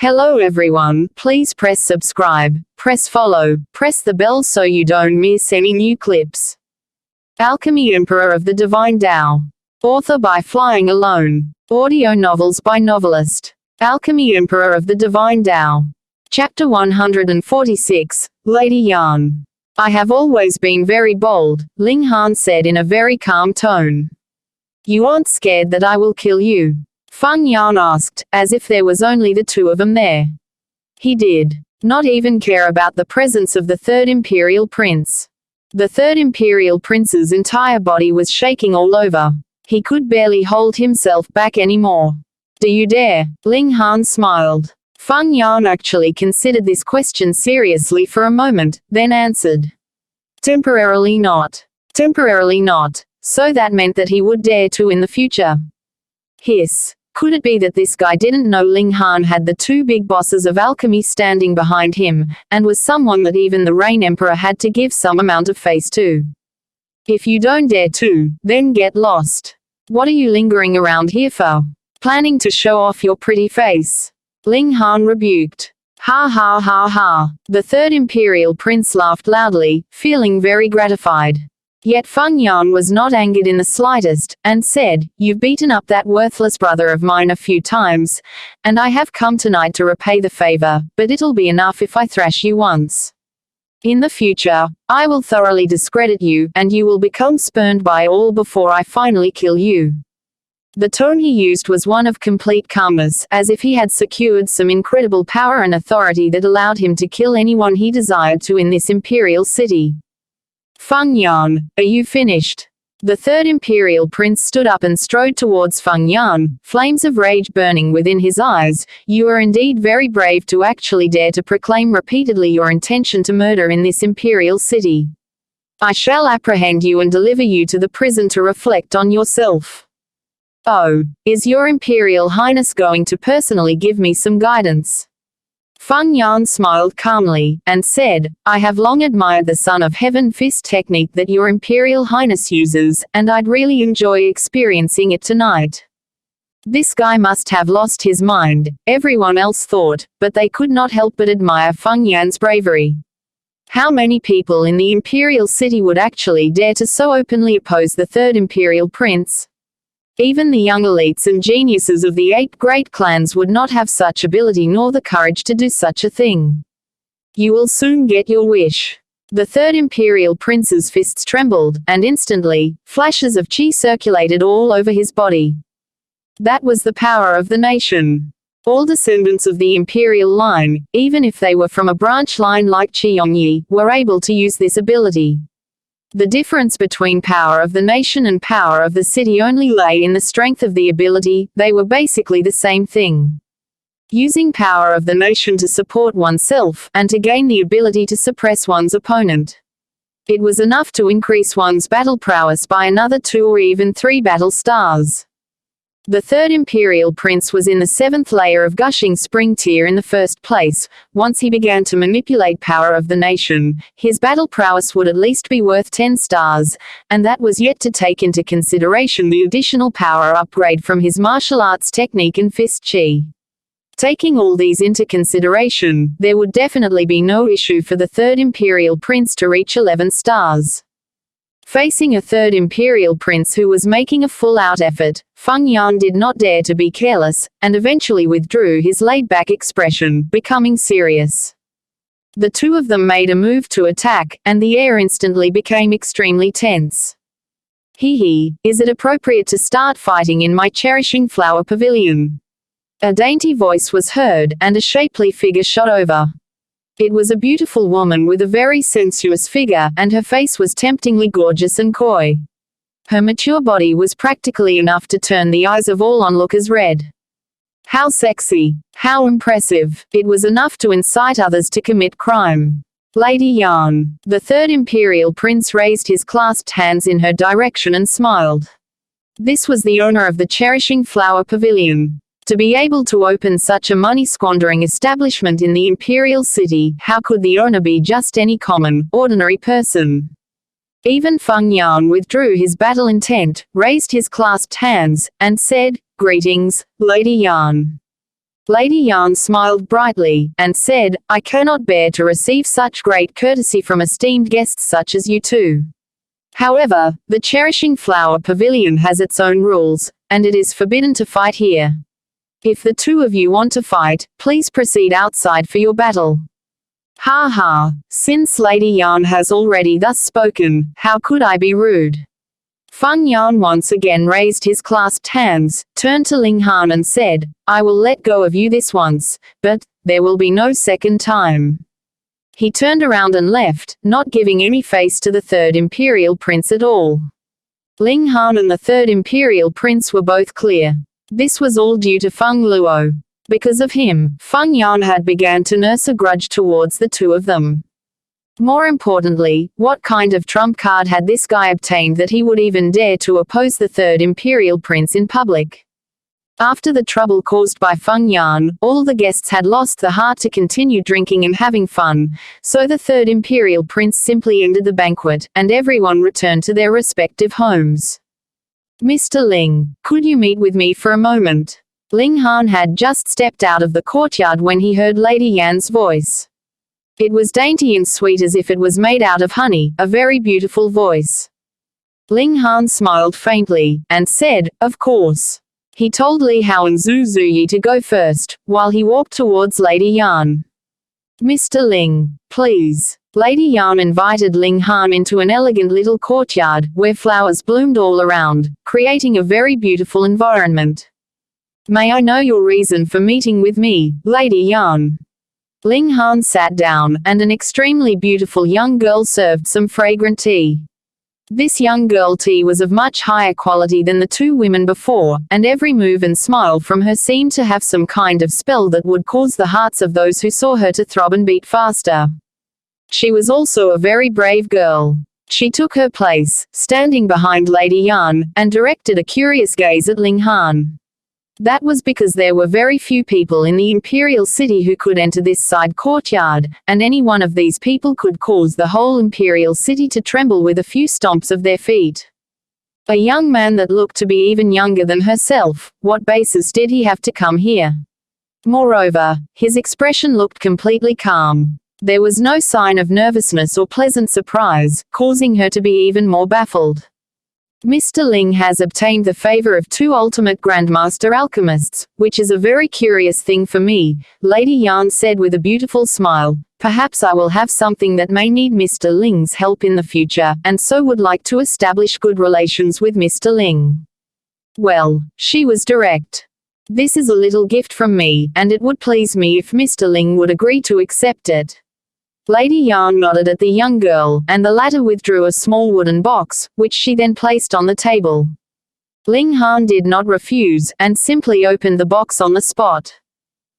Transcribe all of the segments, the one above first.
Hello everyone, please press subscribe, press follow, press the bell so you don't miss any new clips. Alchemy Emperor of the Divine Tao. Author by Flying Alone. Audio novels by Novelist. Alchemy Emperor of the Divine Tao. Chapter 146, Lady Yan. I have always been very bold, Ling Han said in a very calm tone. You aren't scared that I will kill you? Feng Yan asked, as if there was only the two of them there. He did not even care about the presence of the third imperial prince. The third imperial prince's entire body was shaking all over. He could barely hold himself back anymore. Do you dare? Ling Han smiled. Feng Yan actually considered this question seriously for a moment, then answered. Temporarily not. Temporarily not. So that meant that he would dare to in the future. Hiss. Could it be that this guy didn't know Ling Han had the two big bosses of alchemy standing behind him, and was someone that even the Rain Emperor had to give some amount of face to? If you don't dare to, then get lost. What are you lingering around here for? Planning to show off your pretty face? Ling Han rebuked. Ha ha ha ha. The third imperial prince laughed loudly, feeling very gratified. Yet Feng Yan was not angered in the slightest, and said, You've beaten up that worthless brother of mine a few times, and I have come tonight to repay the favor, but it'll be enough if I thrash you once. In the future, I will thoroughly discredit you, and you will become spurned by all before I finally kill you. The tone he used was one of complete calmness, as if he had secured some incredible power and authority that allowed him to kill anyone he desired to in this imperial city. Feng Yan, are you finished? The third imperial prince stood up and strode towards Feng Yan, flames of rage burning within his eyes. You are indeed very brave to actually dare to proclaim repeatedly your intention to murder in this imperial city. I shall apprehend you and deliver you to the prison to reflect on yourself. Oh, is your Imperial Highness going to personally give me some guidance? Feng Yan smiled calmly, and said, I have long admired the Son of Heaven fist technique that your Imperial Highness uses, and I'd really enjoy experiencing it tonight. This guy must have lost his mind, everyone else thought, but they could not help but admire Feng Yan's bravery. How many people in the Imperial City would actually dare to so openly oppose the third Imperial Prince? Even the young elites and geniuses of the 8 great clans would not have such ability nor the courage to do such a thing. You will soon get your wish. The third imperial prince's fists trembled, and instantly, flashes of chi circulated all over his body. That was the power of the nation. All descendants of the imperial line, even if they were from a branch line like Qiongyi, were able to use this ability. The difference between power of the nation and power of the city only lay in the strength of the ability. They were basically the same thing. Using power of the nation to support oneself, and to gain the ability to suppress one's opponent. It was enough to increase one's battle prowess by another 2 or even 3 battle stars. The third imperial prince was in the 7th layer of gushing spring tier in the first place. Once he began to manipulate power of the nation, his battle prowess would at least be worth 10 stars, and that was yet to take into consideration the additional power upgrade from his martial arts technique and fist chi. Taking all these into consideration, there would definitely be no issue for the third imperial prince to reach 11 stars. Facing a third imperial prince who was making a full-out effort, Feng Yan did not dare to be careless, and eventually withdrew his laid-back expression, becoming serious. The two of them made a move to attack, and the air instantly became extremely tense. Hee, is it appropriate to start fighting in my cherishing flower pavilion? A dainty voice was heard, and a shapely figure shot over. It was a beautiful woman with a very sensuous figure, and her face was temptingly gorgeous and coy. Her mature body was practically enough to turn the eyes of all onlookers red. How sexy! How impressive! It was enough to incite others to commit crime. Lady Yan. The third imperial prince raised his clasped hands in her direction and smiled. This was the owner of the Cherishing Flower Pavilion. To be able to open such a money-squandering establishment in the imperial city, how could the owner be just any common, ordinary person? Even Feng Yan withdrew his battle intent, raised his clasped hands, and said, Greetings, Lady Yan. Lady Yan smiled brightly, and said, I cannot bear to receive such great courtesy from esteemed guests such as you two. However, the Cherishing Flower Pavilion has its own rules, and it is forbidden to fight here. If the two of you want to fight, please proceed outside for your battle. Ha ha, since Lady Yan has already thus spoken, how could I be rude? Feng Yan once again raised his clasped hands, turned to Ling Han and said, I will let go of you this once, but there will be no second time. He turned around and left, not giving any face to the third imperial prince at all. Ling Han and the third imperial prince were both clear. This was all due to Feng Luo. Because of him, Feng Yan had begun to nurse a grudge towards the two of them. More importantly, what kind of trump card had this guy obtained that he would even dare to oppose the third imperial prince in public? After the trouble caused by Feng Yan, all the guests had lost the heart to continue drinking and having fun, so the third imperial prince simply ended the banquet, and everyone returned to their respective homes. Mr. Ling, could you meet with me for a moment? Ling Han had just stepped out of the courtyard when he heard Lady Yan's voice. It was dainty and sweet as if it was made out of honey, a very beautiful voice. Ling Han smiled faintly, and said, of course. He told Li Hao and Zhu Zuyi to go first, while he walked towards Lady Yan. Mr. Ling, please. Lady Yan invited Ling Han into an elegant little courtyard, where flowers bloomed all around, creating a very beautiful environment. May I know your reason for meeting with me, Lady Yan? Ling Han sat down, and an extremely beautiful young girl served some fragrant tea. This young girl tea was of much higher quality than the two women before, and every move and smile from her seemed to have some kind of spell that would cause the hearts of those who saw her to throb and beat faster. She was also a very brave girl. She took her place, standing behind Lady Yan, and directed a curious gaze at Ling Han. That was because there were very few people in the imperial city who could enter this side courtyard, and any one of these people could cause the whole imperial city to tremble with a few stomps of their feet. A young man that looked to be even younger than herself, what basis did he have to come here? Moreover, his expression looked completely calm. There was no sign of nervousness or pleasant surprise, causing her to be even more baffled. Mr. Ling has obtained the favor of two ultimate grandmaster alchemists, which is a very curious thing for me, Lady Yan said with a beautiful smile. Perhaps I will have something that may need Mr. Ling's help in the future, and so would like to establish good relations with Mr. Ling. Well, she was direct. This is a little gift from me, and it would please me if Mr. Ling would agree to accept it. Lady Yan nodded at the young girl, and the latter withdrew a small wooden box, which she then placed on the table. Ling Han did not refuse, and simply opened the box on the spot.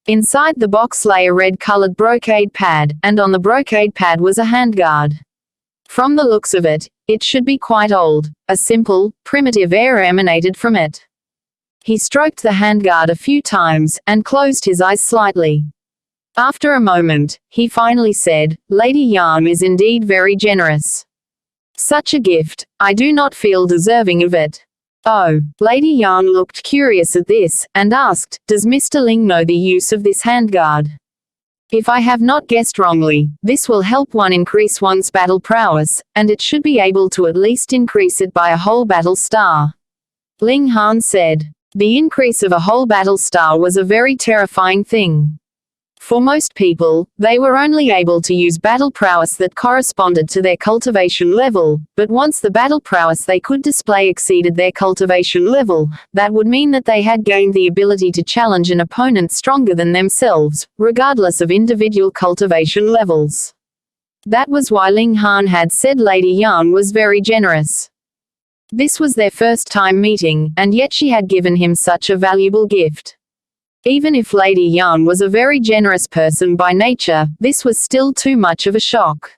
Inside the box lay a red-colored brocade pad, and on the brocade pad was a handguard. From the looks of it, it should be quite old. A simple, primitive air emanated from it. He stroked the handguard a few times, and closed his eyes slightly. After a moment, he finally said, Lady Yan is indeed very generous. Such a gift, I do not feel deserving of it. Oh, Lady Yan looked curious at this, and asked, does Mr. Ling know the use of this handguard? If I have not guessed wrongly, this will help one increase one's battle prowess, and it should be able to at least increase it by a whole battle star. Ling Han said. The increase of a whole battle star was a very terrifying thing. For most people, they were only able to use battle prowess that corresponded to their cultivation level, but once the battle prowess they could display exceeded their cultivation level, that would mean that they had gained the ability to challenge an opponent stronger than themselves, regardless of individual cultivation levels. That was why Ling Han had said Lady Yan was very generous. This was their first time meeting, and yet she had given him such a valuable gift. Even if Lady Yan was a very generous person by nature, this was still too much of a shock.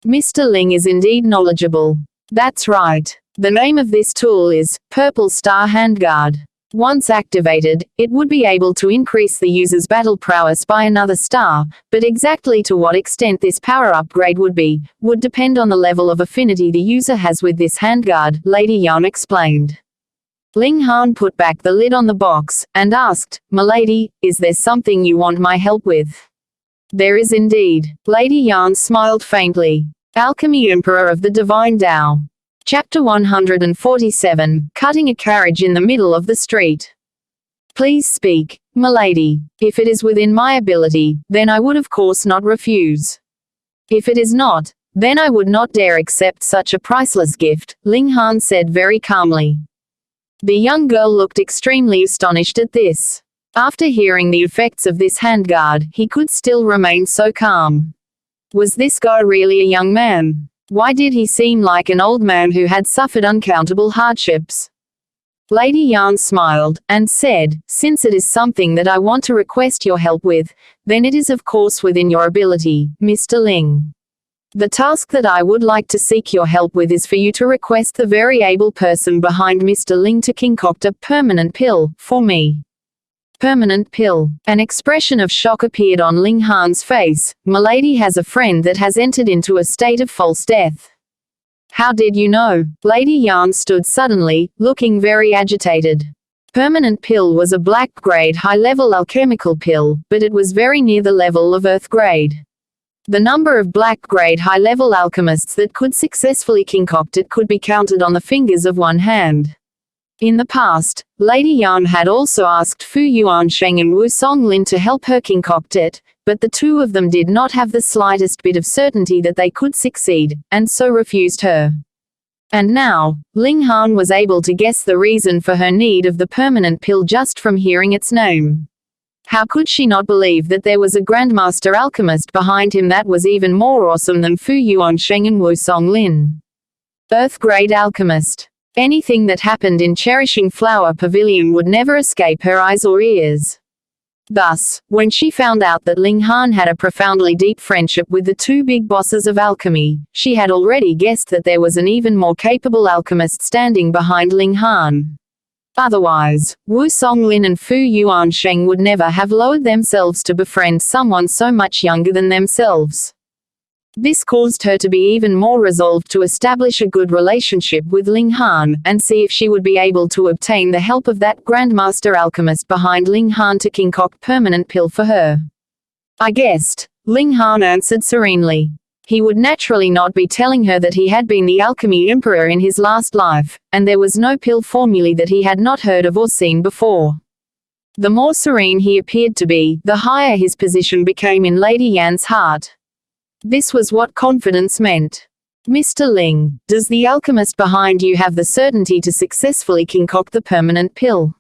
Mr. Ling is indeed knowledgeable. That's right. The name of this tool is Purple Star Handguard. Once activated, it would be able to increase the user's battle prowess by another star, but exactly to what extent this power upgrade would depend on the level of affinity the user has with this handguard, Lady Yan explained. Ling Han put back the lid on the box, and asked, "Milady, is there something you want my help with?" "There is indeed." Lady Yan smiled faintly. Alchemy Emperor of the Divine Tao. Chapter 147, Cutting a Carriage in the Middle of the Street. "Please speak, milady. If it is within my ability, then I would of course not refuse. If it is not, then I would not dare accept such a priceless gift," Ling Han said very calmly. The young girl looked extremely astonished at this. After hearing the effects of this handguard, he could still remain so calm. Was this guy really a young man? Why did he seem like an old man who had suffered uncountable hardships? Lady Yan smiled, and said, "Since it is something that I want to request your help with, then it is of course within your ability, Mr. Ling. The task that I would like to seek your help with is for you to request the very able person behind Mr. Ling to concoct a permanent pill, for me." Permanent pill. An expression of shock appeared on Ling Han's face. "Milady has a friend that has entered into a state of false death." "How did you know?" Lady Yan stood suddenly, looking very agitated. Permanent pill was a black-grade high-level alchemical pill, but it was very near the level of earth-grade. The number of black-grade high-level alchemists that could successfully concoct it could be counted on the fingers of one hand. In the past, Lady Yan had also asked Fu Yuansheng and Wu Songlin to help her concoct it, but the two of them did not have the slightest bit of certainty that they could succeed, and so refused her. And now, Ling Han was able to guess the reason for her need of the permanent pill just from hearing its name. How could she not believe that there was a Grandmaster Alchemist behind him that was even more awesome than Fu Yuansheng and Wu Songlin? Earth-grade alchemist. Anything that happened in Cherishing Flower Pavilion would never escape her eyes or ears. Thus, when she found out that Ling Han had a profoundly deep friendship with the two big bosses of alchemy, she had already guessed that there was an even more capable alchemist standing behind Ling Han. Otherwise, Wu Songlin and Fu Yuansheng would never have lowered themselves to befriend someone so much younger than themselves. This caused her to be even more resolved to establish a good relationship with Ling Han, and see if she would be able to obtain the help of that Grandmaster Alchemist behind Ling Han to concoct permanent pill for her. "I guessed," Ling Han answered serenely. He would naturally not be telling her that he had been the Alchemy Emperor in his last life, and there was no pill formulae that he had not heard of or seen before. The more serene he appeared to be, the higher his position became in Lady Yan's heart. This was what confidence meant. "Mr. Ling, does the alchemist behind you have the certainty to successfully concoct the permanent pill?"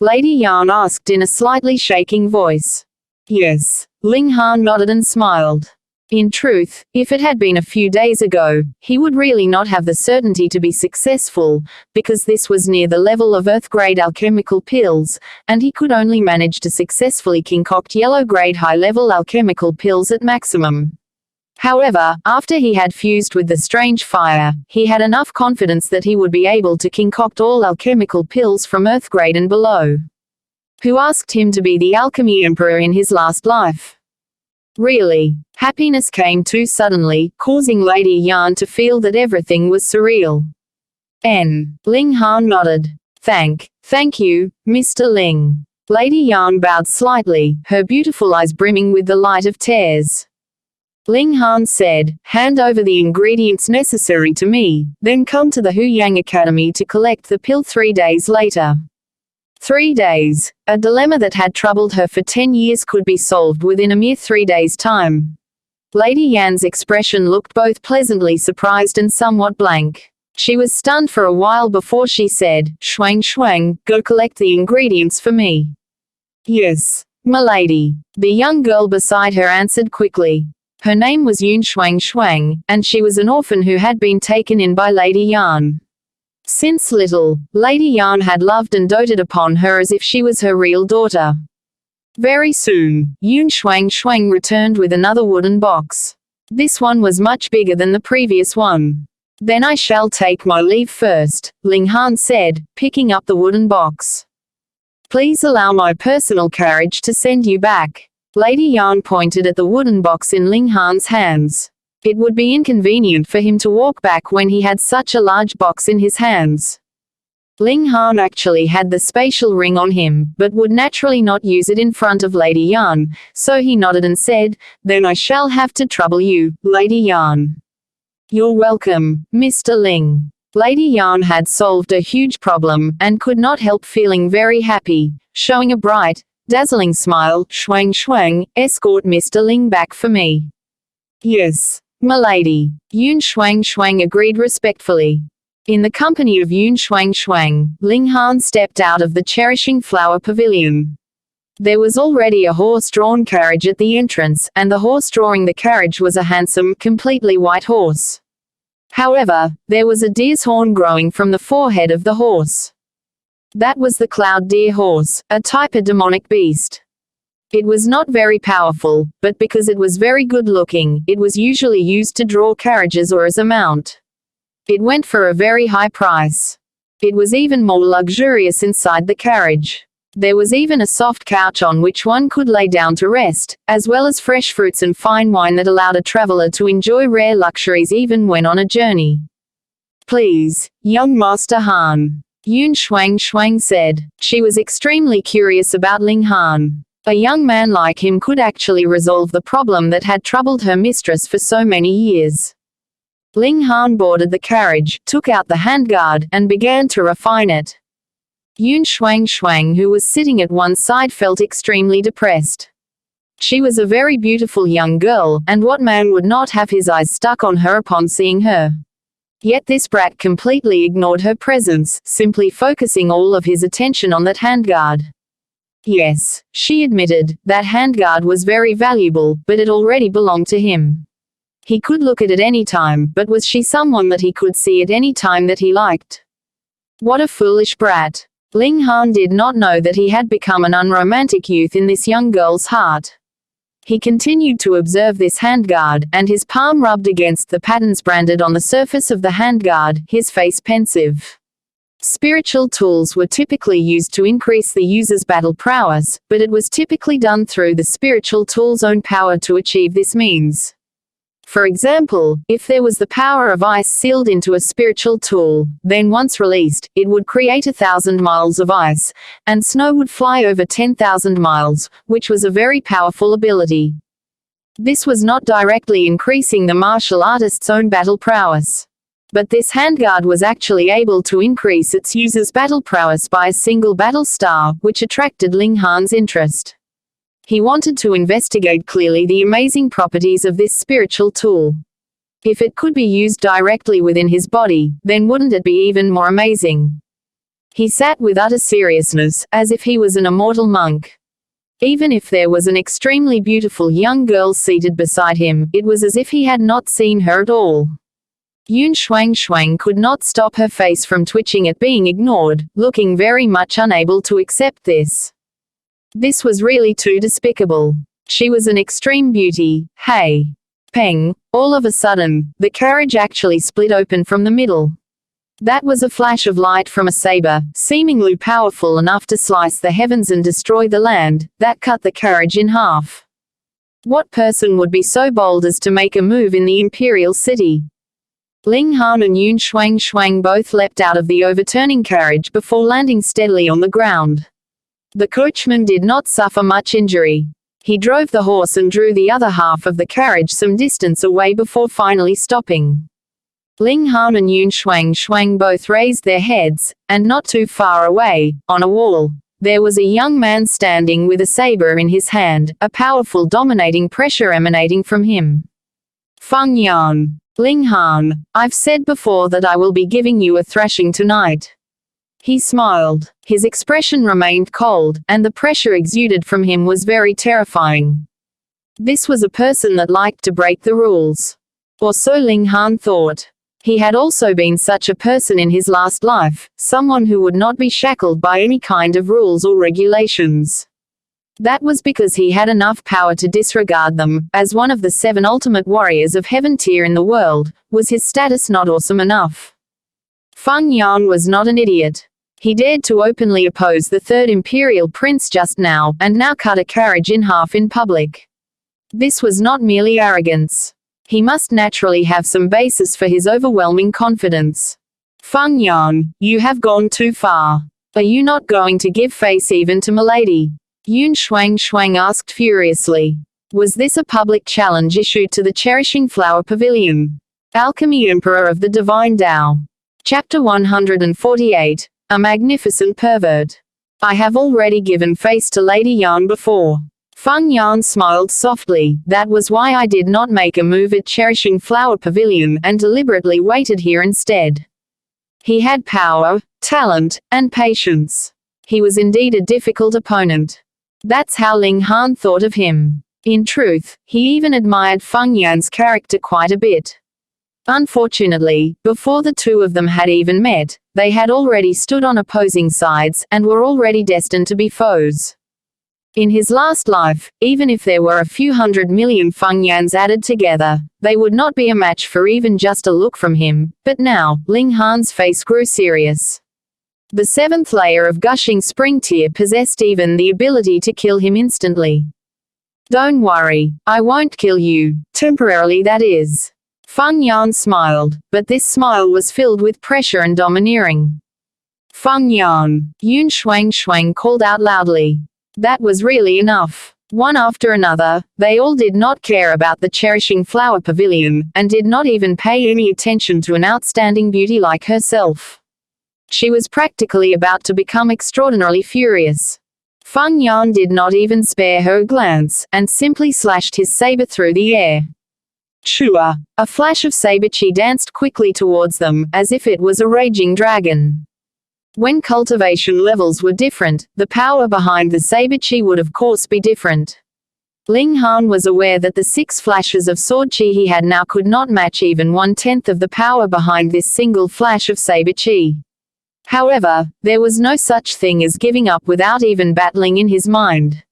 Lady Yan asked in a slightly shaking voice. "Yes." Ling Han nodded and smiled. In truth, if it had been a few days ago, he would really not have the certainty to be successful, because this was near the level of earth-grade alchemical pills, and he could only manage to successfully concoct yellow-grade high-level alchemical pills at maximum. However, after he had fused with the strange fire, he had enough confidence that he would be able to concoct all alchemical pills from earth-grade and below. Who asked him to be the Alchemy Emperor in his last life? Really, happiness came too suddenly, causing Lady Yan to feel that everything was surreal. Ling Han nodded. Thank you, Mr. Ling." Lady Yan bowed slightly, her beautiful eyes brimming with the light of tears. Ling Han said, "Hand over the ingredients necessary to me, then come to the Huyang Academy to collect the pill 3 days later." 3 days. A dilemma that had troubled her for 10 years could be solved within a mere 3 days' time. Lady Yan's expression looked both pleasantly surprised and somewhat blank. She was stunned for a while before she said, Xuanhuan, go collect the ingredients for me." "Yes, milady." The young girl beside her answered quickly. Her name was Xuanhuan, and she was an orphan who had been taken in by Lady Yan. Since little, Lady Yan had loved and doted upon her as if she was her real daughter. Very soon, Xuanhuan returned with another wooden box. This one was much bigger than the previous one. "Then I shall take my leave first," Ling Han said, picking up the wooden box. "Please allow my personal carriage to send you back." Lady Yan pointed at the wooden box in Ling Han's hands. It would be inconvenient for him to walk back when he had such a large box in his hands. Ling Han actually had the spatial ring on him, but would naturally not use it in front of Lady Yan, so he nodded and said, "Then I shall have to trouble you, Lady Yan." "You're welcome, Mr. Ling." Lady Yan had solved a huge problem, and could not help feeling very happy, showing a bright, dazzling smile. "Xuanhuan, escort Mr. Ling back for me." "Yes, milady," Xuanhuan agreed respectfully. In the company of Xuanhuan, Ling Han stepped out of the cherishing flower pavilion. There was already a horse-drawn carriage at the entrance, and the horse drawing the carriage was a handsome, completely white horse. However, there was a deer's horn growing from the forehead of the horse. That was the cloud deer horse, a type of demonic beast. It was not very powerful, but because it was very good-looking, it was usually used to draw carriages or as a mount. It went for a very high price. It was even more luxurious inside the carriage. There was even a soft couch on which one could lay down to rest, as well as fresh fruits and fine wine that allowed a traveler to enjoy rare luxuries even when on a journey. "Please, young Master Han," Xuanhuan said. She was extremely curious about Ling Han. A young man like him could actually resolve the problem that had troubled her mistress for so many years. Ling Han boarded the carriage, took out the handguard, and began to refine it. Xuanhuan, who was sitting at one side, felt extremely depressed. She was a very beautiful young girl, and what man would not have his eyes stuck on her upon seeing her? Yet this brat completely ignored her presence, simply focusing all of his attention on that handguard. Yes, she admitted, that handguard was very valuable, but it already belonged to him. He could look at it any time, but was she someone that he could see at any time that he liked? What a foolish brat. Ling Han did not know that he had become an unromantic youth in this young girl's heart. He continued to observe this handguard, and his palm rubbed against the patterns branded on the surface of the handguard, his face pensive. Spiritual tools were typically used to increase the user's battle prowess, but it was typically done through the spiritual tool's own power to achieve this means. For example, if there was the power of ice sealed into a spiritual tool, then once released, it would create 1,000 miles of ice, and snow would fly over 10,000 miles, which was a very powerful ability. This was not directly increasing the martial artist's own battle prowess. But this handguard was actually able to increase its user's battle prowess by a single battle star, which attracted Ling Han's interest. He wanted to investigate clearly the amazing properties of this spiritual tool. If it could be used directly within his body, then wouldn't it be even more amazing? He sat with utter seriousness, as if he was an immortal monk. Even if there was an extremely beautiful young girl seated beside him, it was as if he had not seen her at all. Xuanhuan could not stop her face from twitching at being ignored, looking very much unable to accept this. This was really too despicable. She was an extreme beauty. Hey. Peng. All of a sudden, the carriage actually split open from the middle. That was a flash of light from a saber, seemingly powerful enough to slice the heavens and destroy the land, that cut the carriage in half. What person would be so bold as to make a move in the imperial city? Ling Han and Xuanhuan both leapt out of the overturning carriage before landing steadily on the ground. The coachman did not suffer much injury. He drove the horse and drew the other half of the carriage some distance away before finally stopping. Ling Han and Xuanhuan both raised their heads, and not too far away, on a wall, there was a young man standing with a saber in his hand, a powerful dominating pressure emanating from him. Feng Yan. Ling Han, I've said before that I will be giving you a thrashing tonight. He smiled. His expression remained cold, and the pressure exuded from him was very terrifying. This was a person that liked to break the rules. Or so Ling Han thought. He had also been such a person in his last life, someone who would not be shackled by any kind of rules or regulations. That was because he had enough power to disregard them. As one of the 7 ultimate warriors of heaven tier in the world, was his status not awesome enough? Feng Yan was not an idiot. He dared to openly oppose the 3rd imperial prince just now, and now cut a carriage in half in public. This was not merely arrogance. He must naturally have some basis for his overwhelming confidence. Feng Yan, you have gone too far. Are you not going to give face even to Milady? Xuanhuan asked furiously. Was this a public challenge issued to the Cherishing Flower Pavilion? Alchemy Emperor of the Divine Tao. Chapter 148. A Magnificent Pervert. I have already given face to Lady Yan before. Feng Yan smiled softly. That was why I did not make a move at Cherishing Flower Pavilion and deliberately waited here instead. He had power, talent, and patience. He was indeed a difficult opponent. That's how Ling Han thought of him. In truth, he even admired Feng Yan's character quite a bit. Unfortunately, before the two of them had even met, they had already stood on opposing sides and were already destined to be foes. In his last life, even if there were a few 100 million Feng Yans added together, they would not be a match for even just a look from him, but now, Ling Han's face grew serious. The seventh layer of gushing spring tear possessed even the ability to kill him instantly. Don't worry, I won't kill you, temporarily that is. Feng Yan smiled, but this smile was filled with pressure and domineering. Feng Yan, Xuanhuan called out loudly. That was really enough. One after another, they all did not care about the Cherishing Flower Pavilion, and did not even pay any attention to an outstanding beauty like herself. She was practically about to become extraordinarily furious. Feng Yan did not even spare her a glance, and simply slashed his saber through the air. Chua! A flash of saber chi danced quickly towards them, as if it was a raging dragon. When cultivation levels were different, the power behind the saber chi would of course be different. Ling Han was aware that the 6 flashes of sword chi he had now could not match even 1/10 of the power behind this single flash of saber chi. However, there was no such thing as giving up without even battling in his mind.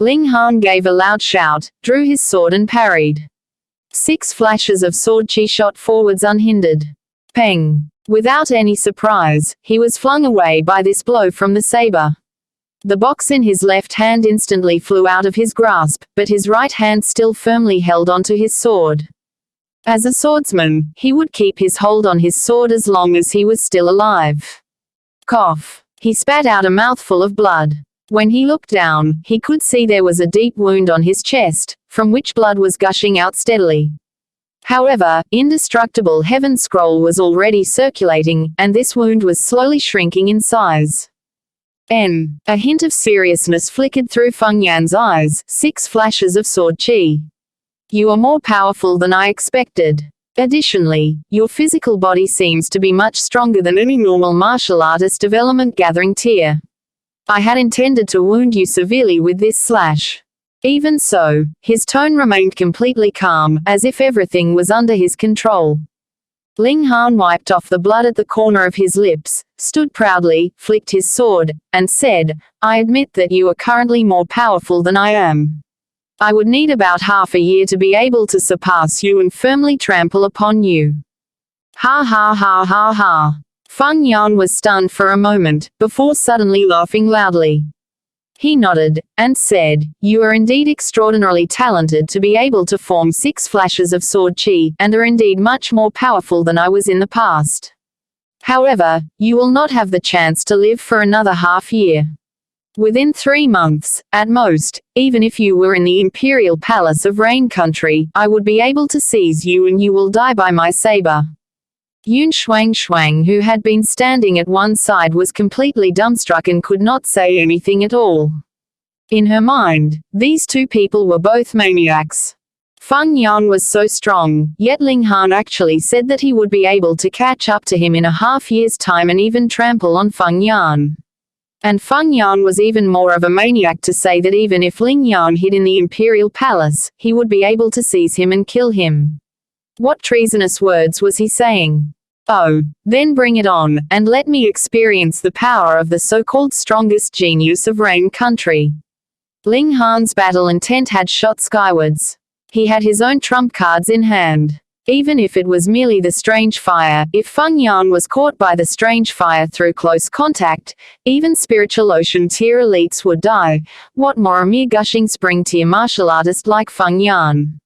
Ling Han gave a loud shout, drew his sword and parried. 6 flashes of sword chi shot forwards unhindered. Peng! Without any surprise, he was flung away by this blow from the saber. The box in his left hand instantly flew out of his grasp, but his right hand still firmly held onto his sword. As a swordsman, he would keep his hold on his sword as long as he was still alive. Cough. He spat out a mouthful of blood. When he looked down, he could see there was a deep wound on his chest, from which blood was gushing out steadily. However, Indestructible Heaven Scroll was already circulating, and this wound was slowly shrinking in size. A hint of seriousness flickered through Feng Yan's eyes, 6 flashes of sword chi. You are more powerful than I expected. Additionally, your physical body seems to be much stronger than any normal martial artist development gathering tier. I had intended to wound you severely with this slash. Even so, his tone remained completely calm, as if everything was under his control. Ling Han wiped off the blood at the corner of his lips, stood proudly, flicked his sword, and said, I admit that you are currently more powerful than I am. I would need about half a year to be able to surpass you and firmly trample upon you. Ha ha ha ha ha. Feng Yan was stunned for a moment, before suddenly laughing loudly. He nodded, and said, You are indeed extraordinarily talented to be able to form 6 flashes of sword chi, and are indeed much more powerful than I was in the past. However, you will not have the chance to live for another half year. Within 3 months, at most, even if you were in the Imperial Palace of Rain Country, I would be able to seize you and you will die by my saber. Xuanhuan, who had been standing at one side, was completely dumbstruck and could not say anything at all. In her mind, these two people were both maniacs. Feng Yan was so strong, yet Ling Han actually said that he would be able to catch up to him in a half year's time and even trample on Feng Yan. And Feng Yan was even more of a maniac to say that even if Ling Yan hid in the Imperial Palace, he would be able to seize him and kill him. What treasonous words was he saying? Oh, then bring it on, and let me experience the power of the so-called strongest genius of Rain Country. Ling Han's battle intent had shot skywards. He had his own trump cards in hand. Even if it was merely the strange fire, if Feng Yan was caught by the strange fire through close contact, even spiritual ocean tier elites would die. What more a mere gushing spring tier martial artist like Feng Yan?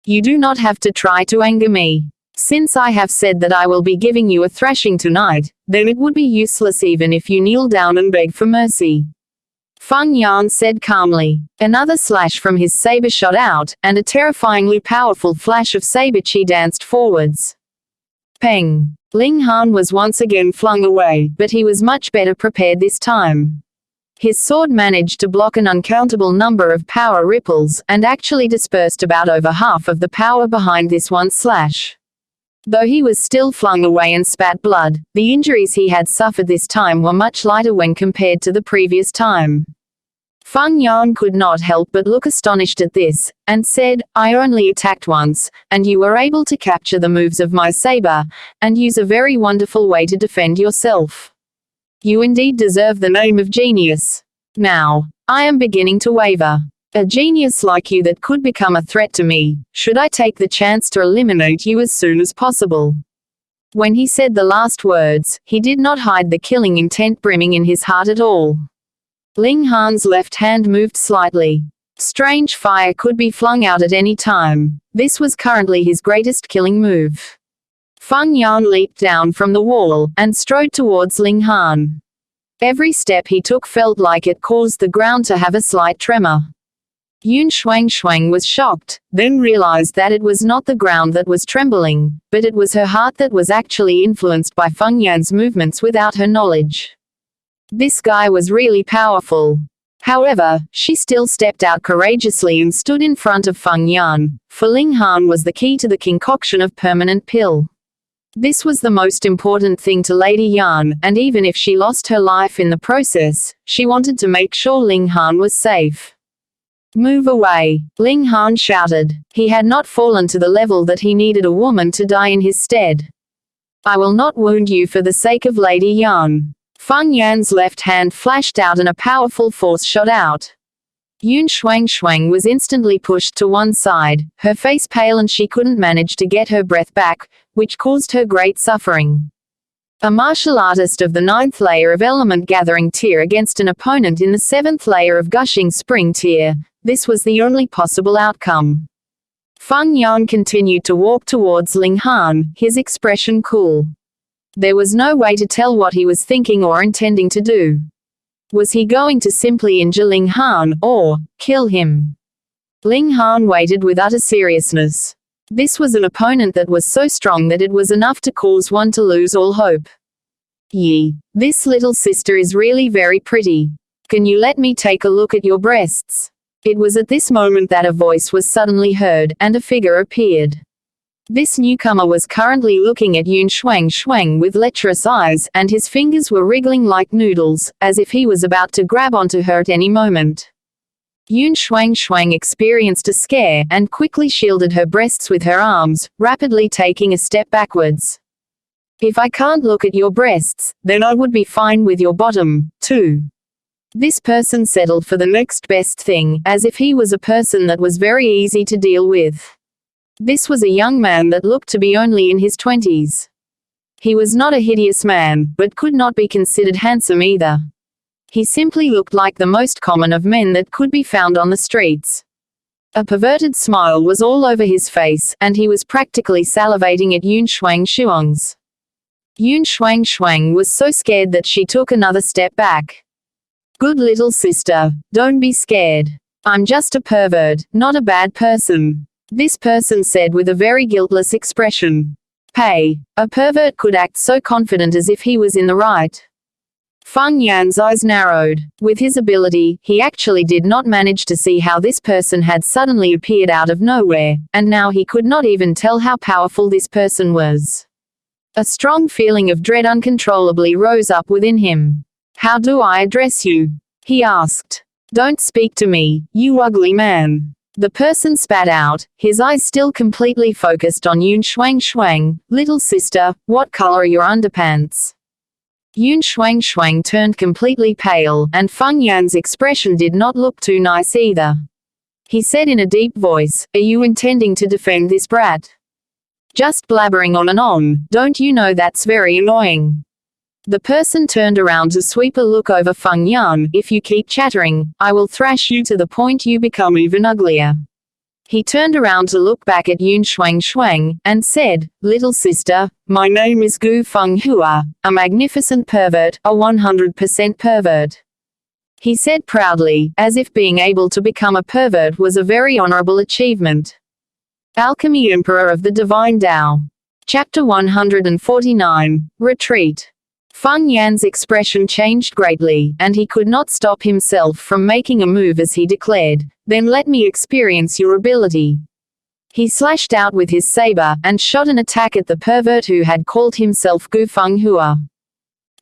You do not have to try to anger me. Since I have said that I will be giving you a thrashing tonight, then it would be useless even if you kneel down and beg for mercy. Feng Yan said calmly. Another slash from his saber shot out, and a terrifyingly powerful flash of saber chi danced forwards. Peng! Ling Han was once again flung away, but he was much better prepared this time. His sword managed to block an uncountable number of power ripples, and actually dispersed about over half of the power behind this one slash. Though he was still flung away and spat blood, the injuries he had suffered this time were much lighter when compared to the previous time. Feng Yan could not help but look astonished at this, and said, I only attacked once, and you were able to capture the moves of my saber, and use a very wonderful way to defend yourself. You indeed deserve the name of genius. Now, I am beginning to waver. A genius like you that could become a threat to me, should I take the chance to eliminate you as soon as possible? When he said the last words, he did not hide the killing intent brimming in his heart at all. Ling Han's left hand moved slightly. Strange fire could be flung out at any time. This was currently his greatest killing move. Feng Yan leaped down from the wall, and strode towards Ling Han. Every step he took felt like it caused the ground to have a slight tremor. Xuanhuan was shocked, then realized that it was not the ground that was trembling, but it was her heart that was actually influenced by Feng Yan's movements without her knowledge. This guy was really powerful. However, she still stepped out courageously and stood in front of Feng Yan, for Ling Han was the key to the concoction of permanent pill. This was the most important thing to Lady Yan, and even if she lost her life in the process, she wanted to make sure Ling Han was safe. Move away, Ling Han shouted. He had not fallen to the level that he needed a woman to die in his stead. I will not wound you for the sake of Lady Yan. Feng Yan's left hand flashed out and a powerful force shot out. Xuanhuan was instantly pushed to one side, her face pale, and she couldn't manage to get her breath back, which caused her great suffering. A martial artist of the 9th layer of element gathering tier against an opponent in the 7th layer of gushing spring tier, this was the only possible outcome. Feng Yan continued to walk towards Ling Han, his expression cool. There was no way to tell what he was thinking or intending to do. Was he going to simply injure Ling Han, or kill him? Ling Han waited with utter seriousness. This was an opponent that was so strong that it was enough to cause one to lose all hope. Yi, this little sister is really very pretty. Can you let me take a look at your breasts? It was at this moment that a voice was suddenly heard, and a figure appeared. This newcomer was currently looking at Xuanhuan with lecherous eyes, and his fingers were wriggling like noodles, as if he was about to grab onto her at any moment. Xuanhuan experienced a scare, and quickly shielded her breasts with her arms, rapidly taking a step backwards. If I can't look at your breasts, then I would be fine with your bottom, too. This person settled for the next best thing, as if he was a person that was very easy to deal with. This was a young man that looked to be only in his 20s. He was not a hideous man, but could not be considered handsome either. He simply looked like the most common of men that could be found on the streets. A perverted smile was all over his face, and he was practically salivating at Xuanhuan. Xuanhuan was so scared that she took another step back. Good little sister, don't be scared. I'm just a pervert, not a bad person. This person said with a very guiltless expression. Pay. A pervert could act so confident as if he was in the right. Feng Yan's eyes narrowed. With his ability, he actually did not manage to see how this person had suddenly appeared out of nowhere, and now he could not even tell how powerful this person was. A strong feeling of dread uncontrollably rose up within him. How do I address you? He asked. Don't speak to me, you ugly man. The person spat out, his eyes still completely focused on Xuanhuan. Little sister, what color are your underpants? Xuanhuan turned completely pale, and Feng Yan's expression did not look too nice either. He said in a deep voice, are you intending to defend this brat? Just blabbering on and on, don't you know that's very annoying? The person turned around to sweep a look over Feng Yan. If you keep chattering, I will thrash you to the point you become even uglier. He turned around to look back at Xuanhuan, and said, "Little sister, my name is Gu Fenghua, a magnificent pervert, a 100% pervert." He said proudly, as if being able to become a pervert was a very honorable achievement. Alchemy Emperor of the Divine Tao. Chapter 149. Retreat. Feng Yan's expression changed greatly, and he could not stop himself from making a move as he declared, "Then let me experience your ability." He slashed out with his saber, and shot an attack at the pervert who had called himself Gu Fenghua.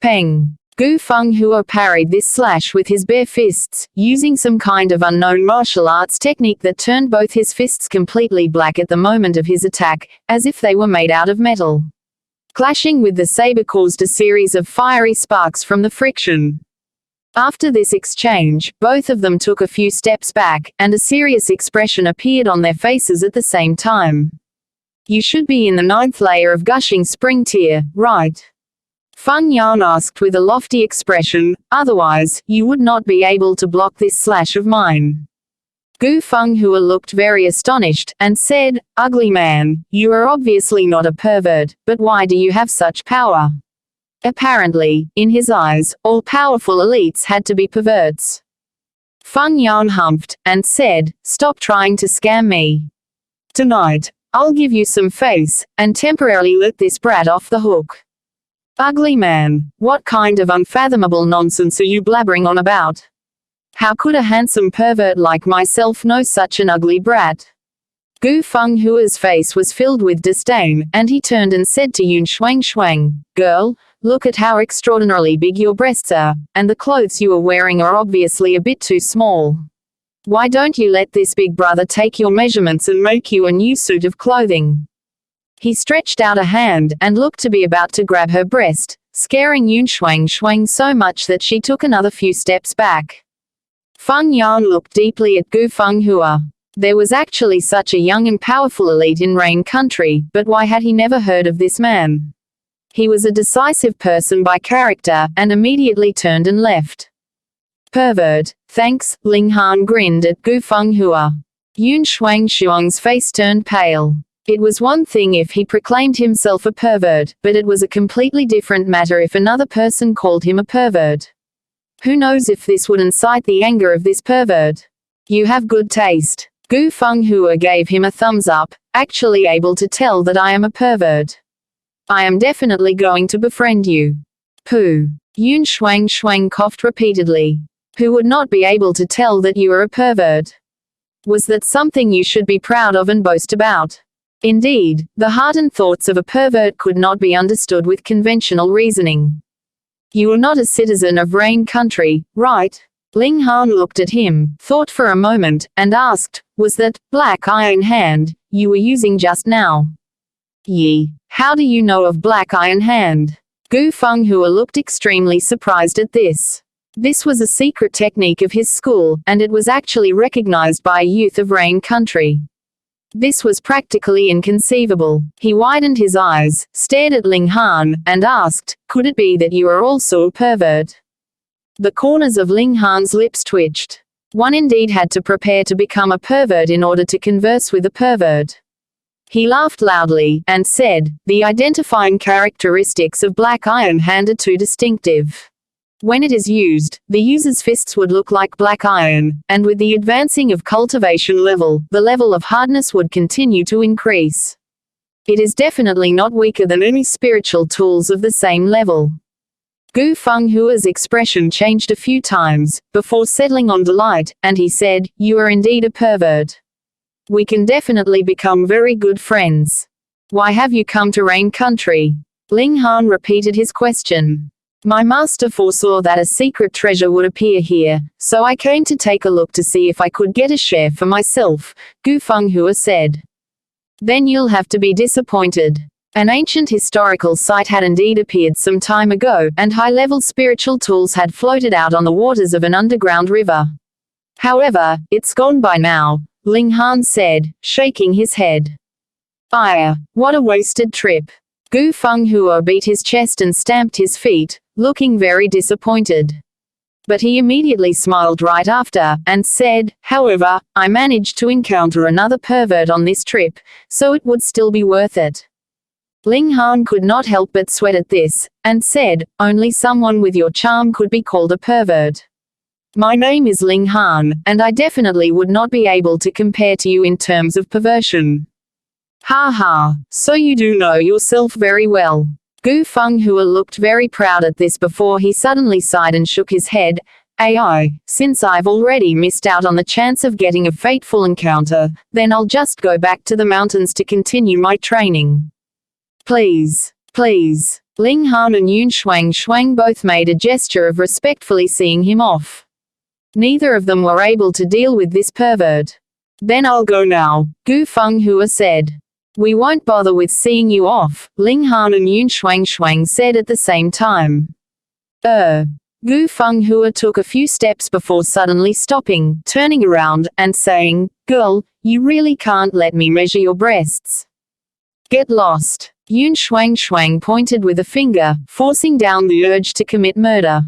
Peng! Gu Fenghua parried this slash with his bare fists, using some kind of unknown martial arts technique that turned both his fists completely black at the moment of his attack, as if they were made out of metal. Clashing with the saber caused a series of fiery sparks from the friction. After this exchange, both of them took a few steps back, and a serious expression appeared on their faces at the same time. "You should be in the 9th layer of gushing spring tier, right?" Feng Yan asked with a lofty expression, "Otherwise, you would not be able to block this slash of mine." Gu Fenghua looked very astonished, and said, "Ugly man, you are obviously not a pervert, but why do you have such power?" Apparently, in his eyes, all powerful elites had to be perverts. Feng Yan humphed, and said, "Stop trying to scam me. Tonight, I'll give you some face, and temporarily let this brat off the hook." "Ugly man, what kind of unfathomable nonsense are you blabbering on about? How could a handsome pervert like myself know such an ugly brat?" Gu Fenghua's face was filled with disdain, and he turned and said to Xuanhuan, "Girl, look at how extraordinarily big your breasts are, and the clothes you are wearing are obviously a bit too small. Why don't you let this big brother take your measurements and make you a new suit of clothing?" He stretched out a hand, and looked to be about to grab her breast, scaring Xuanhuan so much that she took another few steps back. Feng Yan looked deeply at Gu Fenghua. There was actually such a young and powerful elite in Rain Country, but why had he never heard of this man? He was a decisive person by character, and immediately turned and left. "Pervert, thanks," Ling Han grinned at Gu Fenghua. Xuanhuan's face turned pale. It was one thing if he proclaimed himself a pervert, but it was a completely different matter if another person called him a pervert. Who knows if this would incite the anger of this pervert? "You have good taste." Gu Fenghua gave him a thumbs up, actually able to tell that I am a pervert. "I am definitely going to befriend you." "Pooh." Xuanhuan coughed repeatedly. "Who would not be able to tell that you are a pervert? Was that something you should be proud of and boast about? Indeed, the heart and thoughts of a pervert could not be understood with conventional reasoning. You are not a citizen of Rain Country, right?" Ling Han looked at him, thought for a moment, and asked, "Was that black iron hand you were using just now?" "Yi, how do you know of black iron hand?" Gu Fenghua looked extremely surprised at this. This was a secret technique of his school, and it was actually recognized by a youth of Rain Country. This was practically inconceivable. He widened his eyes, stared at Ling Han, and asked, "Could it be that you are also a pervert?" The corners of Ling Han's lips twitched. One indeed had to prepare to become a pervert in order to converse with a pervert. He laughed loudly, and said, "The identifying characteristics of black iron hand are too distinctive. When it is used, the user's fists would look like black iron, and with the advancing of cultivation level, the level of hardness would continue to increase. It is definitely not weaker than any spiritual tools of the same level." Gu Fenghua's expression changed a few times, before settling on delight, and he said, "You are indeed a pervert. We can definitely become very good friends. Why have you come to Rain Country?" Ling Han repeated his question. "My master foresaw that a secret treasure would appear here, so I came to take a look to see if I could get a share for myself," Gu Fenghua said. "Then you'll have to be disappointed. An ancient historical site had indeed appeared some time ago, and high-level spiritual tools had floated out on the waters of an underground river. However, it's gone by now," Ling Han said, shaking his head. "Aya, what a wasted trip." Gu Fenghua beat his chest and stamped his feet, looking very disappointed. But he immediately smiled right after, and said, "However, I managed to encounter another pervert on this trip, so it would still be worth it." Ling Han could not help but sweat at this, and said, "Only someone with your charm could be called a pervert. My name is Ling Han, and I definitely would not be able to compare to you in terms of perversion." "Ha ha, so you do know yourself very well." Xuanhuan looked very proud at this before he suddenly sighed and shook his head. Since I've already missed out on the chance of getting a fateful encounter, then I'll just go back to the mountains to continue my training." Please. Ling Han and Xuanhuan both made a gesture of respectfully seeing him off. Neither of them were able to deal with this pervert. "Then I'll go now," Xuanhuan said. "We won't bother with seeing you off," Ling Han and Xuanhuan said at the same time. Xuanhuan took a few steps before suddenly stopping, turning around, and saying, "Girl, you really can't let me measure your breasts. Get lost." Xuanhuan pointed with a finger, forcing down the urge to commit murder.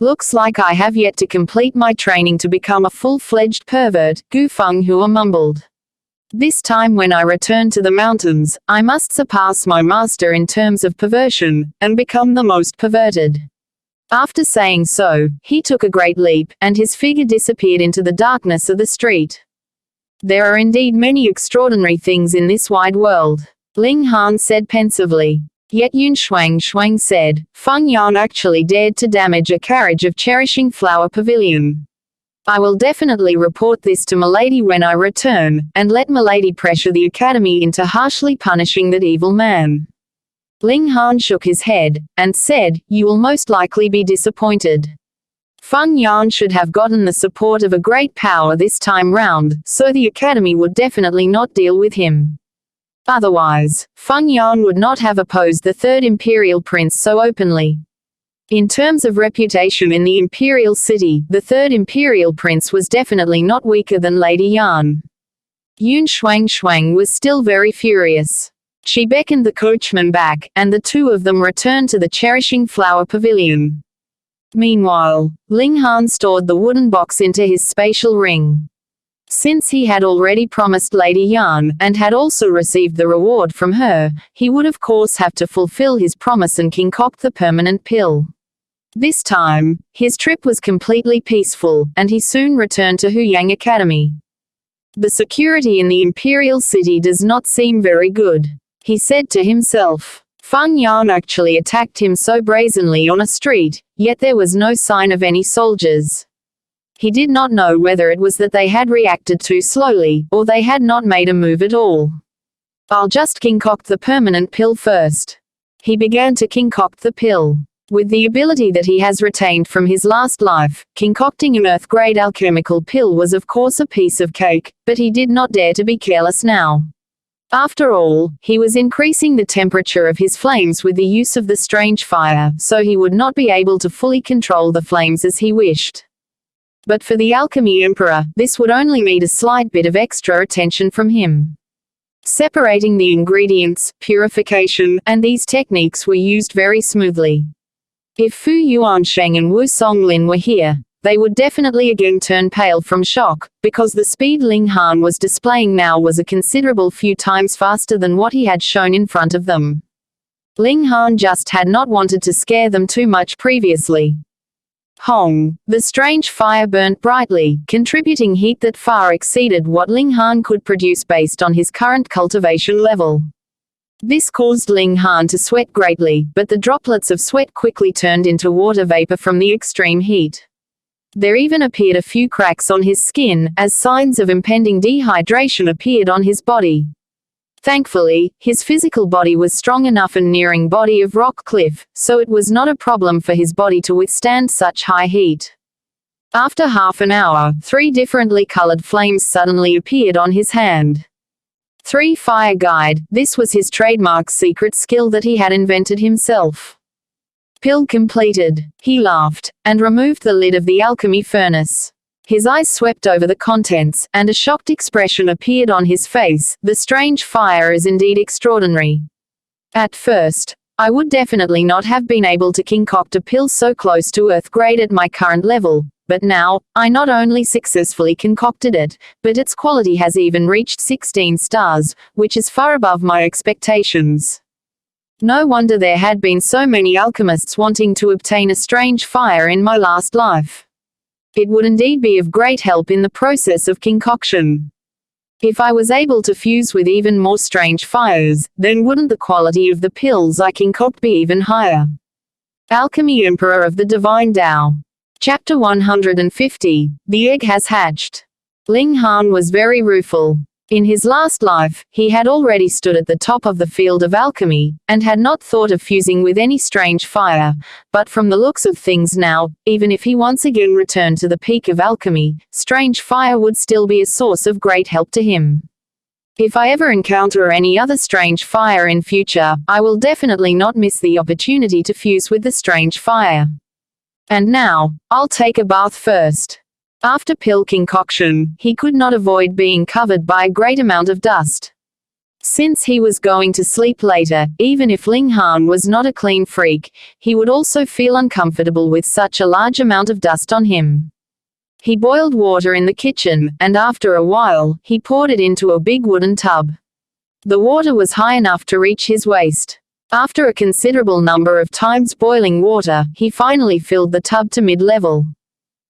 "Looks like I have yet to complete my training to become a full-fledged pervert," Xuanhuan mumbled. "This time when I return to the mountains, I must surpass my master in terms of perversion, and become the most perverted." After saying so, he took a great leap, and his figure disappeared into the darkness of the street. "There are indeed many extraordinary things in this wide world," Ling Han said pensively. Yet Xuanhuan said, "Feng Yan actually dared to damage a carriage of Cherishing Flower Pavilion. I will definitely report this to Milady when I return, and let Milady pressure the Academy into harshly punishing that evil man." Ling Han shook his head, and said, "You will most likely be disappointed. Feng Yan should have gotten the support of a great power this time round, so the Academy would definitely not deal with him. Otherwise, Feng Yan would not have opposed the third imperial prince so openly." In terms of reputation in the imperial city, the third imperial prince was definitely not weaker than Lady Yan. Xuanhuan was still very furious. She beckoned the coachman back, and the two of them returned to the Cherishing Flower Pavilion. Meanwhile, Ling Han stored the wooden box into his spatial ring. Since he had already promised Lady Yan, and had also received the reward from her, he would of course have to fulfill his promise and concoct the permanent pill. This time, his trip was completely peaceful, and he soon returned to Huyang Academy. "The security in the Imperial City does not seem very good," he said to himself. Feng Yan actually attacked him so brazenly on a street, yet there was no sign of any soldiers. He did not know whether it was that they had reacted too slowly, or they had not made a move at all. "I'll just concoct the permanent pill first." He began to concoct the pill. With the ability that he has retained from his last life, concocting an earth-grade alchemical pill was of course a piece of cake, but he did not dare to be careless now. After all, he was increasing the temperature of his flames with the use of the strange fire, so he would not be able to fully control the flames as he wished. But for the Alchemy Emperor, this would only need a slight bit of extra attention from him. Separating the ingredients, purification, and these techniques were used very smoothly. If Fu Yuansheng and Wu Songlin were here, they would definitely again turn pale from shock, because the speed Ling Han was displaying now was a considerable few times faster than what he had shown in front of them. Ling Han just had not wanted to scare them too much previously. Hong! The strange fire burnt brightly, contributing heat that far exceeded what Ling Han could produce based on his current cultivation level. This caused Ling Han to sweat greatly, but the droplets of sweat quickly turned into water vapor from the extreme heat. There even appeared a few cracks on his skin, as signs of impending dehydration appeared on his body. Thankfully, his physical body was strong enough and nearing body of rock cliff, so it was not a problem for his body to withstand such high heat. After half an hour, 3 differently colored flames suddenly appeared on his hand. 3 Fire Guide, this was his trademark secret skill that he had invented himself. Pill completed. He laughed, and removed the lid of the alchemy furnace. His eyes swept over the contents, and a shocked expression appeared on his face. The strange fire is indeed extraordinary. At first, I would definitely not have been able to concoct a pill so close to Earth grade at my current level, but now, I not only successfully concocted it, but its quality has even reached 16 stars, which is far above my expectations. No wonder there had been so many alchemists wanting to obtain a strange fire in my last life. It would indeed be of great help in the process of concoction. If I was able to fuse with even more strange fires, then wouldn't the quality of the pills I concoct be even higher? Alchemy Emperor of the Divine Tao. Chapter 150, The Egg Has Hatched. Ling Han was very rueful. In his last life, he had already stood at the top of the field of alchemy, and had not thought of fusing with any strange fire, but from the looks of things now, even if he once again returned to the peak of alchemy, strange fire would still be a source of great help to him. If I ever encounter any other strange fire in future, I will definitely not miss the opportunity to fuse with the strange fire. And now, I'll take a bath first. After pill concoction, he could not avoid being covered by a great amount of dust. Since he was going to sleep later, even if Ling Han was not a clean freak, he would also feel uncomfortable with such a large amount of dust on him. He boiled water in the kitchen, and after a while, he poured it into a big wooden tub. The water was high enough to reach his waist. After a considerable number of times boiling water, he finally filled the tub to mid-level.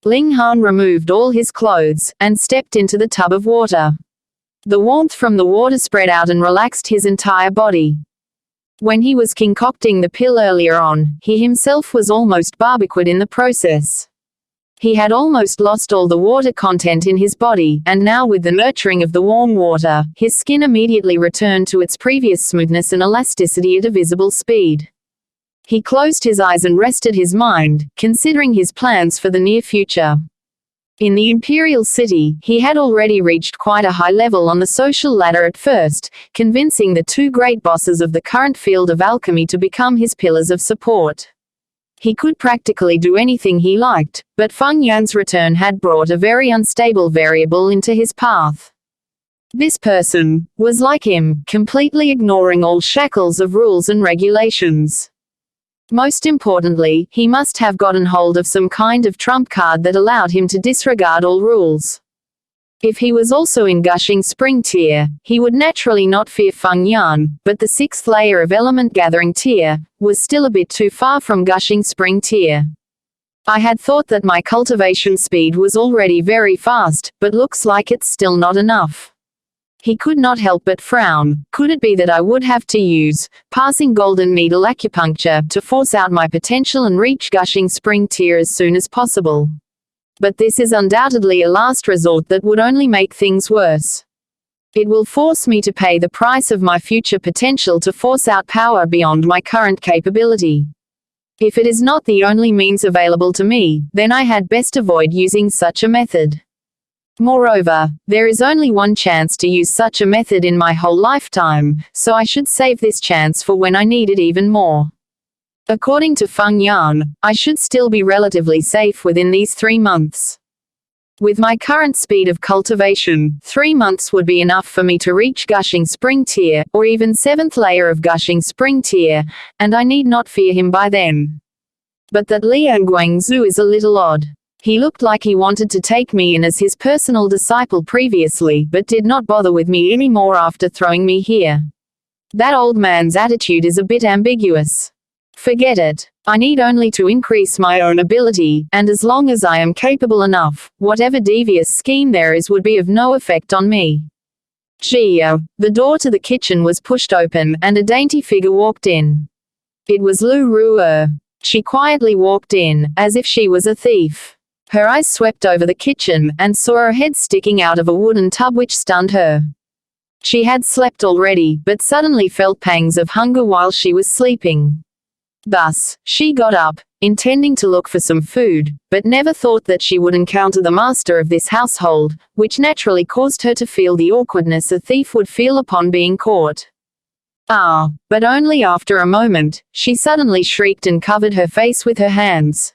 Ling Han removed all his clothes, and stepped into the tub of water. The warmth from the water spread out and relaxed his entire body. When he was concocting the pill earlier on, he himself was almost barbecued in the process. He had almost lost all the water content in his body, and now with the nurturing of the warm water, his skin immediately returned to its previous smoothness and elasticity at a visible speed. He closed his eyes and rested his mind, considering his plans for the near future. In the imperial city, he had already reached quite a high level on the social ladder at first, convincing the two great bosses of the current field of alchemy to become his pillars of support. He could practically do anything he liked, but Feng Yan's return had brought a very unstable variable into his path. This person was like him, completely ignoring all shackles of rules and regulations. Most importantly, he must have gotten hold of some kind of trump card that allowed him to disregard all rules. If he was also in Gushing Spring tier, he would naturally not fear Feng Yan, but the 6th layer of Element Gathering tier was still a bit too far from Gushing Spring tier. I had thought that my cultivation speed was already very fast, but looks like it's still not enough. He could not help but frown. Could it be that I would have to use passing golden needle acupuncture to force out my potential and reach Gushing Spring tier as soon as possible? But this is undoubtedly a last resort that would only make things worse. It will force me to pay the price of my future potential to force out power beyond my current capability. If it is not the only means available to me, then I had best avoid using such a method. Moreover, there is only one chance to use such a method in my whole lifetime, so I should save this chance for when I need it even more. According to Feng Yan, I should still be relatively safe within these 3 months. With my current speed of cultivation, 3 months would be enough for me to reach Gushing Spring tier, or even 7th layer of Gushing Spring tier, and I need not fear him by then. But that Liang Guangzhu is a little odd. He looked like he wanted to take me in as his personal disciple previously, but did not bother with me anymore after throwing me here. That old man's attitude is a bit ambiguous. Forget it. I need only to increase my own ability, and as long as I am capable enough, whatever devious scheme there is would be of no effect on me. Gee, the door to the kitchen was pushed open, and a dainty figure walked in. It was Lu Ru'er. She quietly walked in, as if she was a thief. Her eyes swept over the kitchen, and saw her head sticking out of a wooden tub which stunned her. She had slept already, but suddenly felt pangs of hunger while she was sleeping. Thus, she got up, intending to look for some food, but never thought that she would encounter the master of this household, which naturally caused her to feel the awkwardness a thief would feel upon being caught. But only after a moment, she suddenly shrieked and covered her face with her hands.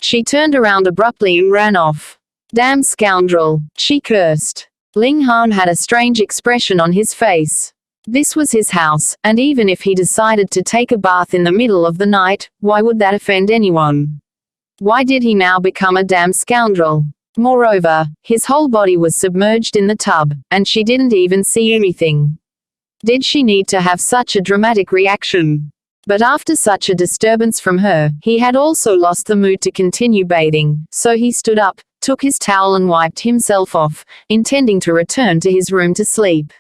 She turned around abruptly and ran off. Damn scoundrel, she cursed. Ling Han had a strange expression on his face. This was his house, and even if he decided to take a bath in the middle of the night, why would that offend anyone? Why did he now become a damn scoundrel? Moreover, his whole body was submerged in the tub, and she didn't even see anything. Did she need to have such a dramatic reaction? But after such a disturbance from her, he had also lost the mood to continue bathing, so he stood up, took his towel and wiped himself off, intending to return to his room to sleep.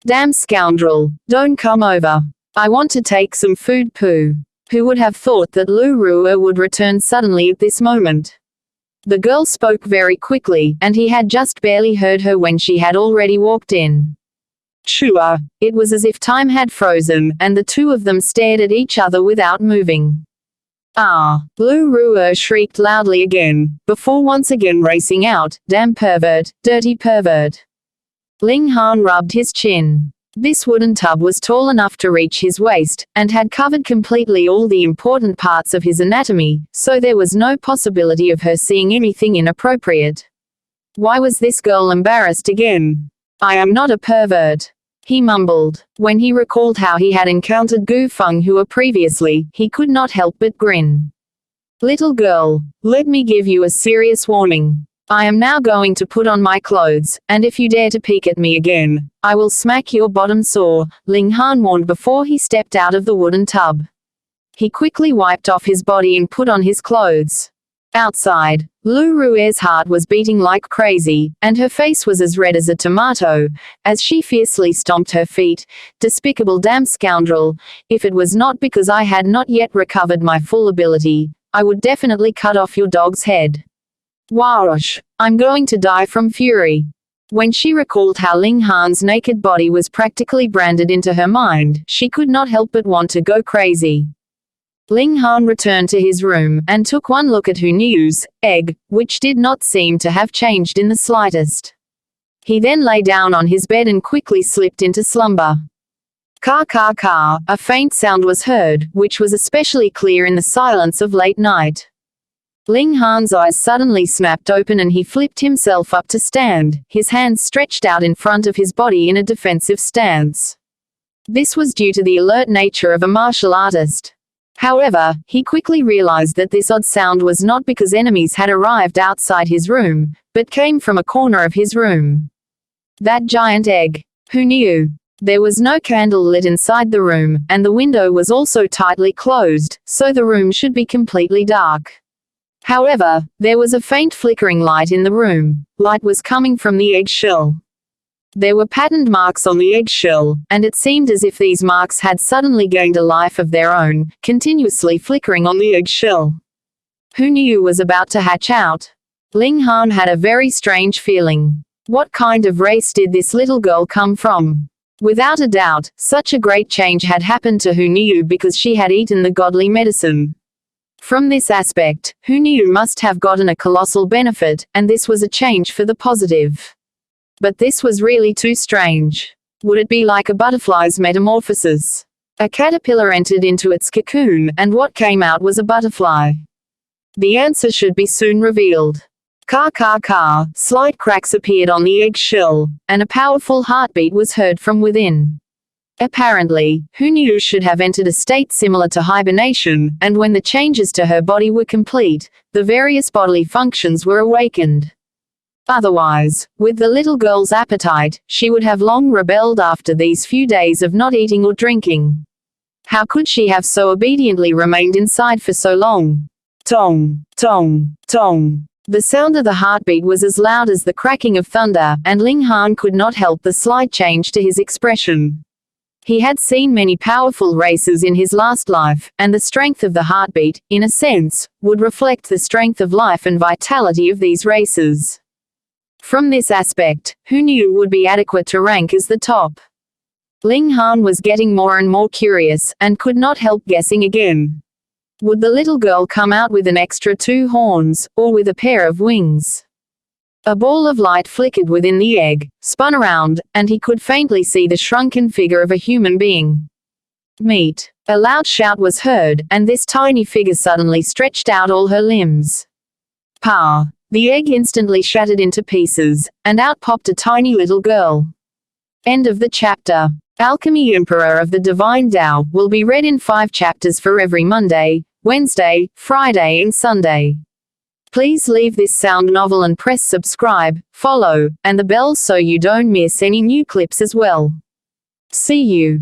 Damn scoundrel, don't come over. I want to take some food poo. Who would have thought that Lu Ru'er would return suddenly at this moment? The girl spoke very quickly, and he had just barely heard her when she had already walked in. Sure. It was as if time had frozen, and the two of them stared at each other without moving. Ah! Lu Ru'er shrieked loudly again, before once again racing out, damn pervert, dirty pervert. Ling Han rubbed his chin. This wooden tub was tall enough to reach his waist, and had covered completely all the important parts of his anatomy, so there was no possibility of her seeing anything inappropriate. Why was this girl embarrassed again? I am not a pervert, he mumbled. When he recalled how he had encountered Gu Fenghua previously, he could not help but grin. Little girl, let me give you a serious warning. I am now going to put on my clothes, and if you dare to peek at me again, I will smack your bottom sore, Ling Han warned before he stepped out of the wooden tub. He quickly wiped off his body and put on his clothes. Outside, Lu Ru'er's heart was beating like crazy, and her face was as red as a tomato, as she fiercely stomped her feet. Despicable damn scoundrel, if it was not because I had not yet recovered my full ability, I would definitely cut off your dog's head. Whoosh! I'm going to die from fury. When she recalled how Ling Han's naked body was practically branded into her mind, she could not help but want to go crazy. Ling Han returned to his room, and took one look at Xuanhuan's egg, which did not seem to have changed in the slightest. He then lay down on his bed and quickly slipped into slumber. Ka ka ka, a faint sound was heard, which was especially clear in the silence of late night. Ling Han's eyes suddenly snapped open and he flipped himself up to stand, his hands stretched out in front of his body in a defensive stance. This was due to the alert nature of a martial artist. However, he quickly realized that this odd sound was not because enemies had arrived outside his room, but came from a corner of his room. That giant egg. Who knew? There was no candle lit inside the room, and the window was also tightly closed, so the room should be completely dark. However, there was a faint flickering light in the room. Light was coming from the eggshell. There were patterned marks on the eggshell, and it seemed as if these marks had suddenly gained a life of their own, continuously flickering on the eggshell. Xuanhuan was about to hatch out. Ling Han had a very strange feeling. What kind of race did this little girl come from? Without a doubt, such a great change had happened to Xuanhuan because she had eaten the godly medicine. From this aspect, Xuanhuan must have gotten a colossal benefit, and this was a change for the positive. But this was really too strange. Would it be like a butterfly's metamorphosis? A caterpillar entered into its cocoon, and what came out was a butterfly. The answer should be soon revealed. Ka ka ka, slight cracks appeared on the eggshell, and a powerful heartbeat was heard from within. Apparently, Xuanhuan should have entered a state similar to hibernation, and when the changes to her body were complete, the various bodily functions were awakened. Otherwise, with the little girl's appetite, she would have long rebelled after these few days of not eating or drinking. How could she have so obediently remained inside for so long? Tong, tong, tong. The sound of the heartbeat was as loud as the cracking of thunder, and Ling Han could not help the slight change to his expression. He had seen many powerful races in his last life, and the strength of the heartbeat, in a sense, would reflect the strength of life and vitality of these races. From this aspect, Xuanhuan would be adequate to rank as the top. Ling Han was getting more and more curious, and could not help guessing again. Would the little girl come out with an extra 2 horns, or with a pair of wings? A ball of light flickered within the egg, spun around, and he could faintly see the shrunken figure of a human being. Meat! A loud shout was heard, and this tiny figure suddenly stretched out all her limbs. Pa! The egg instantly shattered into pieces, and out popped a tiny little girl. End of the chapter. Alchemy Emperor of the Divine Tao will be read in 5 chapters for every Monday, Wednesday, Friday and Sunday. Please leave this sound novel and press subscribe, follow, and the bell so you don't miss any new clips as well. See you.